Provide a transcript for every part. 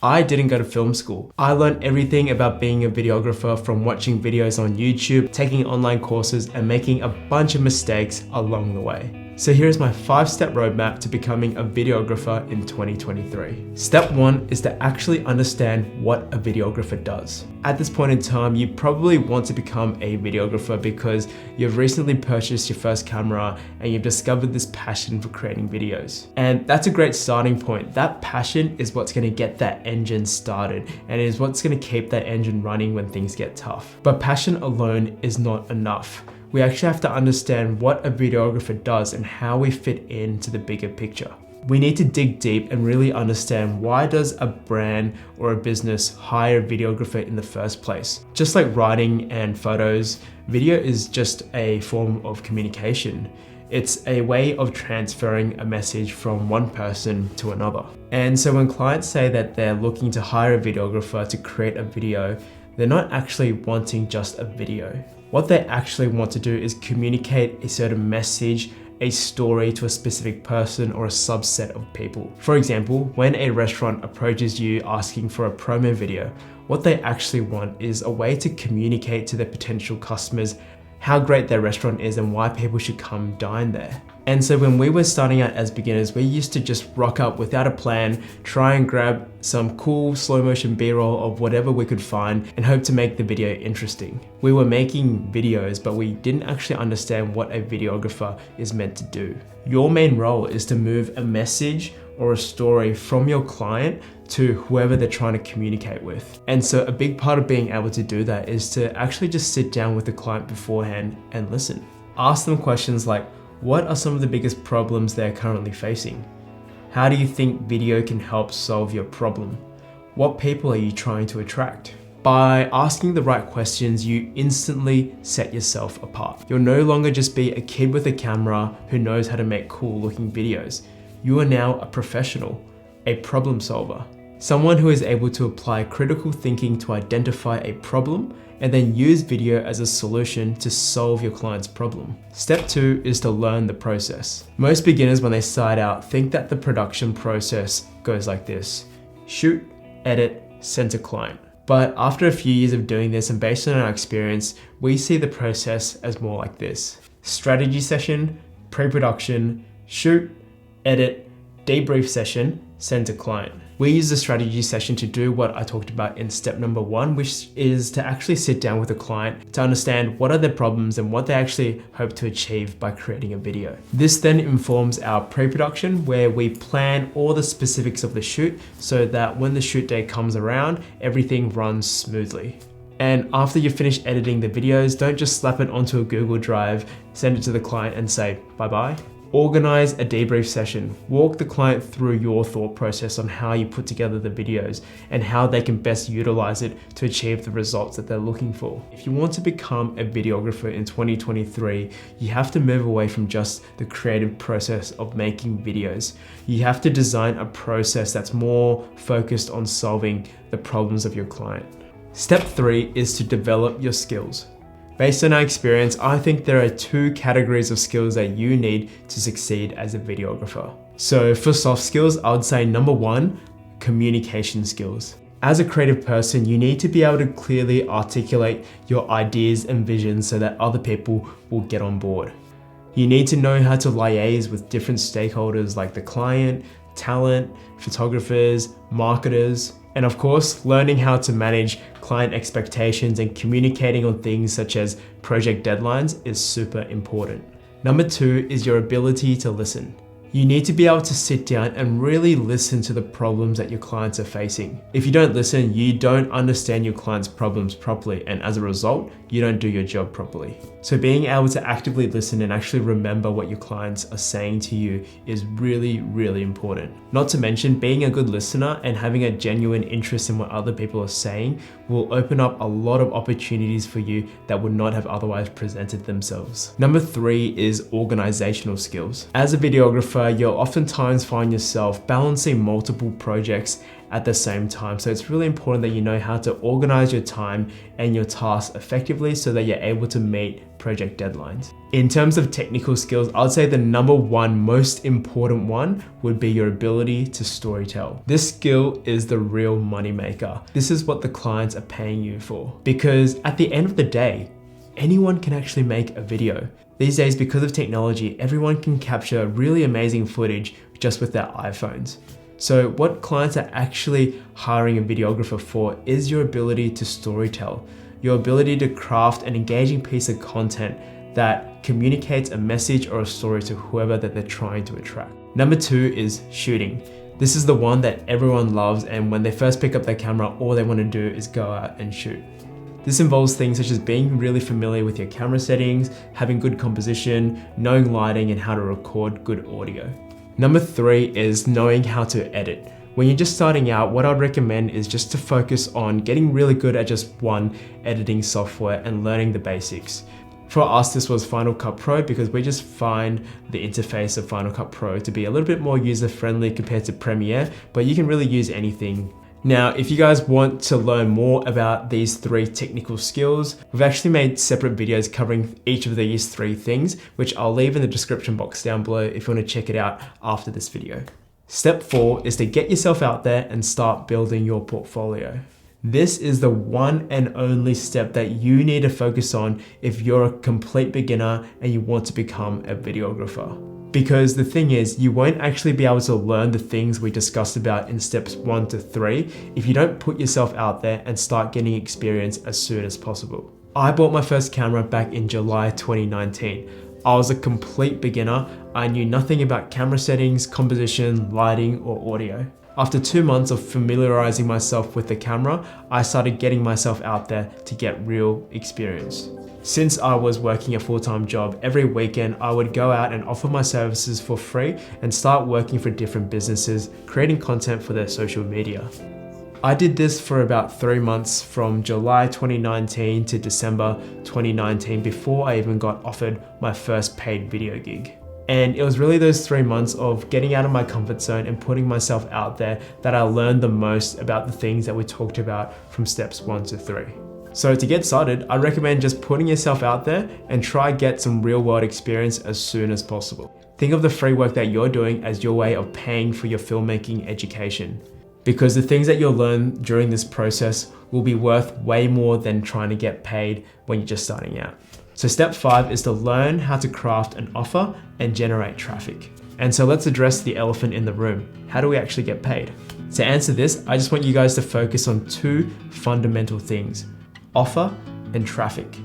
I didn't go to film school. I learned everything about being a videographer from watching videos on YouTube, taking online courses, and making a bunch of mistakes along the way. So here's my 5-step roadmap to becoming a videographer in 2023. Step 1 is to actually understand what a videographer does. At this point in time, you probably want to become a videographer because you've recently purchased your first camera and you've discovered this passion for creating videos. And that's a great starting point. That passion is what's going to get that engine started, and it is what's going to keep that engine running when things get tough. But passion alone is not enough. We actually have to understand what a videographer does and how we fit into the bigger picture. We need to dig deep and really understand, why does a brand or a business hire a videographer in the first place? Just like writing and photos, video is just a form of communication. It's a way of transferring a message from one person to another. And so when clients say that they're looking to hire a videographer to create a video, they're not actually wanting just a video. What they actually want to do is communicate a certain message, a story to a specific person or a subset of people. For example, when a restaurant approaches you asking for a promo video, what they actually want is a way to communicate to their potential customers how great their restaurant is and why people should come dine there. And so when we were starting out as beginners, we used to just rock up without a plan, try and grab some cool slow motion B-roll of whatever we could find and hope to make the video interesting. We were making videos, but we didn't actually understand what a videographer is meant to do. Your main role is to move a message or a story from your client to whoever they're trying to communicate with. And so a big part of being able to do that is to actually just sit down with the client beforehand and listen. Ask them questions like, what are some of the biggest problems they're currently facing? How do you think video can help solve your problem? What people are you trying to attract? By asking the right questions, you instantly set yourself apart. You'll no longer just be a kid with a camera who knows how to make cool looking videos. You are now a professional, a problem solver, someone who is able to apply critical thinking to identify a problem and then use video as a solution to solve your client's problem. Step 2 is to learn the process. Most beginners, when they start out, think that the production process goes like this: shoot, edit, send to client. But after a few years of doing this and based on our experience, we see the process as more like this: strategy session, pre-production, shoot, edit, debrief session, send to client. We use the strategy session to do what I talked about in step number 1, which is to actually sit down with a client to understand what are their problems and what they actually hope to achieve by creating a video. This then informs our pre-production, where we plan all the specifics of the shoot so that when the shoot day comes around, everything runs smoothly. And after you finish editing the videos, don't just slap it onto a Google Drive, send it to the client and say bye-bye. Organize a debrief session. Walk the client through your thought process on how you put together the videos and how they can best utilize it to achieve the results that they're looking for. If you want to become a videographer in 2023, you have to move away from just the creative process of making videos. You have to design a process that's more focused on solving the problems of your client. Step 3 is to develop your skills. Based on our experience, I think there are 2 categories of skills that you need to succeed as a videographer. So for soft skills, I would say number 1, communication skills. As a creative person, you need to be able to clearly articulate your ideas and visions so that other people will get on board. You need to know how to liaise with different stakeholders like the client, talent, photographers, marketers, and of course, learning how to manage client expectations and communicating on things such as project deadlines is super important. Number 2 is your ability to listen. You need to be able to sit down and really listen to the problems that your clients are facing. If you don't listen, you don't understand your client's problems properly, and as a result, you don't do your job properly. So being able to actively listen and actually remember what your clients are saying to you is really, really important. Not to mention, being a good listener and having a genuine interest in what other people are saying will open up a lot of opportunities for you that would not have otherwise presented themselves. Number 3 is organizational skills. As a videographer, you'll oftentimes find yourself balancing multiple projects at the same time. So it's really important that you know how to organize your time and your tasks effectively so that you're able to meet project deadlines. In terms of technical skills, I'd say the number one most important one would be your ability to storytell. This skill is the real moneymaker. This is what the clients are paying you for. Because at the end of the day, anyone can actually make a video. These days, because of technology, everyone can capture really amazing footage just with their iPhones. So what clients are actually hiring a videographer for is your ability to storytell, your ability to craft an engaging piece of content that communicates a message or a story to whoever that they're trying to attract. Number two is shooting. This is the one that everyone loves, and when they first pick up their camera, all they want to do is go out and shoot. This involves things such as being really familiar with your camera settings, having good composition, knowing lighting, and how to record good audio. Number three is knowing how to edit. When you're just starting out, what I'd recommend is just to focus on getting really good at just one editing software and learning the basics. For us, this was Final Cut Pro because we just find the interface of Final Cut Pro to be a little bit more user-friendly compared to Premiere, but you can really use anything. Now, if you guys want to learn more about these three technical skills, we've actually made separate videos covering each of these three things, which I'll leave in the description box down below if you want to check it out after this video. Step 4 is to get yourself out there and start building your portfolio. This is the one and only step that you need to focus on if you're a complete beginner and you want to become a videographer. Because the thing is, you won't actually be able to learn the things we discussed about in steps 1 to 3 if you don't put yourself out there and start getting experience as soon as possible. I bought my first camera back in July 2019. I was a complete beginner. I knew nothing about camera settings, composition, lighting, or audio. After 2 months of familiarizing myself with the camera, I started getting myself out there to get real experience. Since I was working a full-time job, every weekend I would go out and offer my services for free and start working for different businesses, creating content for their social media. I did this for about 3 months from July 2019 to December 2019 before I even got offered my first paid video gig. And it was really those 3 months of getting out of my comfort zone and putting myself out there that I learned the most about the things that we talked about from steps 1 to 3. So to get started, I recommend just putting yourself out there and try get some real world experience as soon as possible. Think of the free work that you're doing as your way of paying for your filmmaking education. Because the things that you'll learn during this process will be worth way more than trying to get paid when you're just starting out. So step 5 is to learn how to craft an offer and generate traffic. And so let's address the elephant in the room. How do we actually get paid? To answer this, I just want you guys to focus on 2 fundamental things: offer and traffic.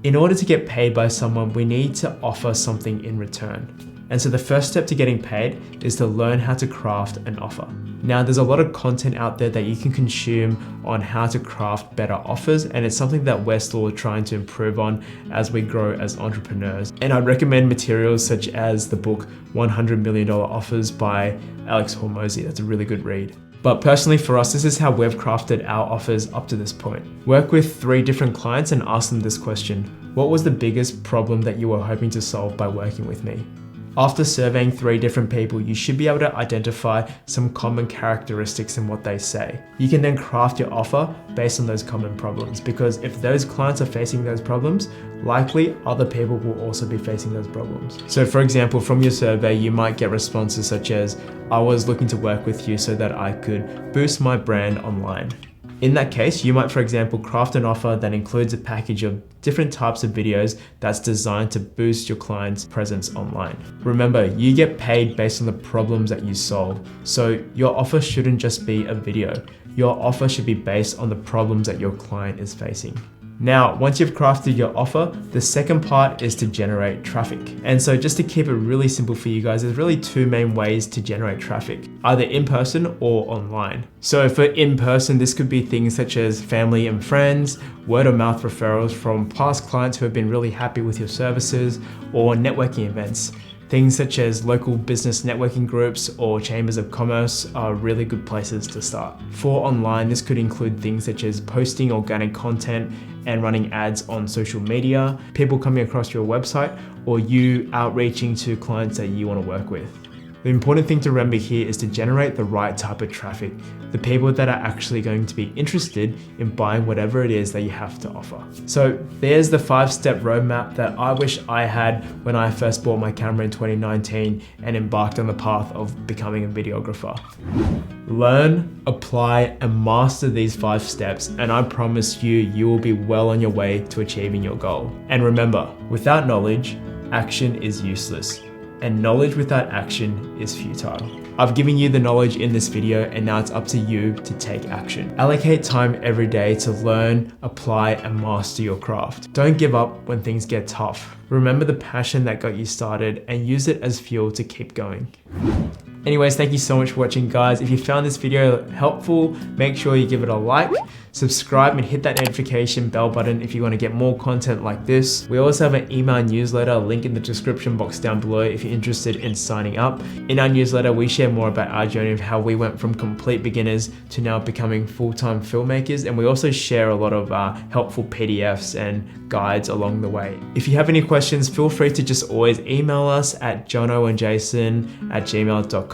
In order to get paid by someone, we need to offer something in return. And so the first step to getting paid is to learn how to craft an offer. Now, there's a lot of content out there that you can consume on how to craft better offers, and it's something that we're still trying to improve on as we grow as entrepreneurs. And I'd recommend materials such as the book $100 Million Offers by Alex Hormozy. That's a really good read. But personally for us, this is how we've crafted our offers up to this point. Work with 3 different clients and ask them this question: what was the biggest problem that you were hoping to solve by working with me? After surveying 3 different people, you should be able to identify some common characteristics in what they say. You can then craft your offer based on those common problems, because if those clients are facing those problems, likely other people will also be facing those problems. So for example, from your survey, you might get responses such as, I was looking to work with you so that I could boost my brand online. In that case, you might, for example, craft an offer that includes a package of different types of videos that's designed to boost your client's presence online. Remember, you get paid based on the problems that you solve. So your offer shouldn't just be a video. Your offer should be based on the problems that your client is facing. Now, once you've crafted your offer, the second part is to generate traffic. And so just to keep it really simple for you guys, there's really 2 main ways to generate traffic, either in person or online. So for in person, this could be things such as family and friends, word of mouth referrals from past clients who have been really happy with your services, or networking events. Things such as local business networking groups or chambers of commerce are really good places to start. For online, this could include things such as posting organic content and running ads on social media, people coming across your website, or you outreaching to clients that you want to work with. The important thing to remember here is to generate the right type of traffic, the people that are actually going to be interested in buying whatever it is that you have to offer. So there's the 5-step roadmap that I wish I had when I first bought my camera in 2019 and embarked on the path of becoming a videographer. Learn, apply, and master these 5 steps, and I promise you will be well on your way to achieving your goal. And remember, without knowledge, action is useless, and knowledge without action is futile. I've given you the knowledge in this video, and now it's up to you to take action. Allocate time every day to learn, apply, and master your craft. Don't give up when things get tough. Remember the passion that got you started and use it as fuel to keep going. Anyways, thank you so much for watching, guys. If you found this video helpful, make sure you give it a like, subscribe, and hit that notification bell button if you want to get more content like this. We also have an email newsletter, link in the description box down below if you're interested in signing up. In our newsletter, we share more about our journey of how we went from complete beginners to now becoming full-time filmmakers, and we also share a lot of helpful PDFs and guides along the way. If you have any questions, feel free to just always email us at jonoandjason@gmail.com.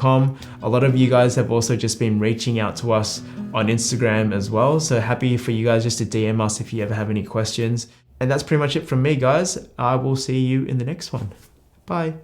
A lot of you guys have also just been reaching out to us on Instagram as well, so happy for you guys just to DM us if you ever have any questions. And that's pretty much it from me, guys. I will see you in the next one. Bye.